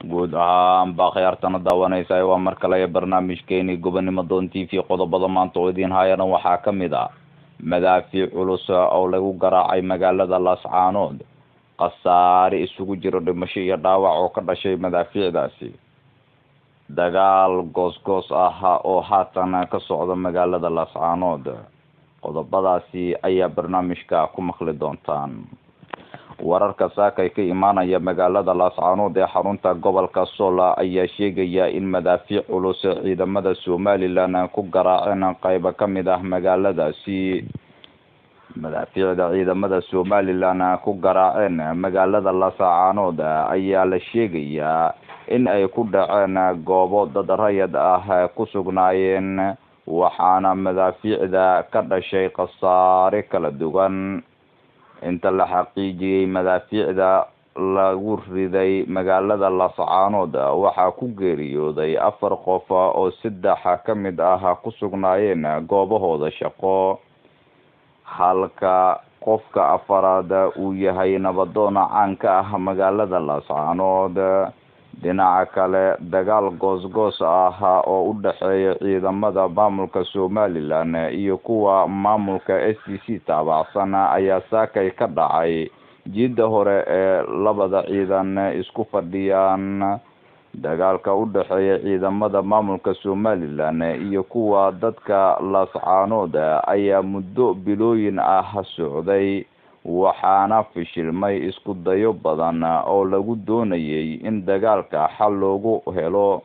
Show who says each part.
Speaker 1: guud ahaan baaqyartana daawanaysa waa mar kale barnaamijkeeni gobonimo doon TV qodobada maanta oo idin hayana waxaa kamid ah madaafiic culus oo lagu garaacay magaalada Laascaanood qasaare isugu jiro dhimasho iyo dhaawac oo ka dhashay madaafiicdaasi dagaal goos ah oo haatan ka socda magaalada Laascaanood qodobadaasi ayaa barnaamijka ku maqli doontaan wararka saakay ka imaanaya magaalada Laascaanood ee xarunta gobolka Sool ayaa sheegaya in madaafiic culus ciidamada Somaliland ku garaaceen qayb ka mid ah magaaladaasi madaafiicda ciidamada Somaliland ku garaaceen magaalada Laascaanood ayaa la sheegayaa in ay ku dhaceen goobo dad rayid ah ku sugnaayeen waxaana madaafiicda ka dhashay qasaare kala duwan inta la xaqiijiyay madaafiicda lagu riday magaalada Laascaanood waxaa ku geeriyooday 4 qof oo 3 ka mid ah ku sugnaayeen goobahooda shaqo halka qofka afaraad uu yahay nabadoon caan ka ah magaalada Laascaanood dhinaca kale dagaal goos ah oo u dhaxeeya ciidamada maamulka Somaliland iyo kuwa maamulka SCC taabacsan ayaa saakay ka dhacay jidda hore ee labada ciidan isku fadhiyaan dagaalka u dhaxeeya ciidamada maamulka Somaliland iyo kuwa dadka Laascaanood ayaa muddo bilooyin ah socday waxaana fashilmay isku dayo badan oo lagu doonayay in dagaalka xal loogu helo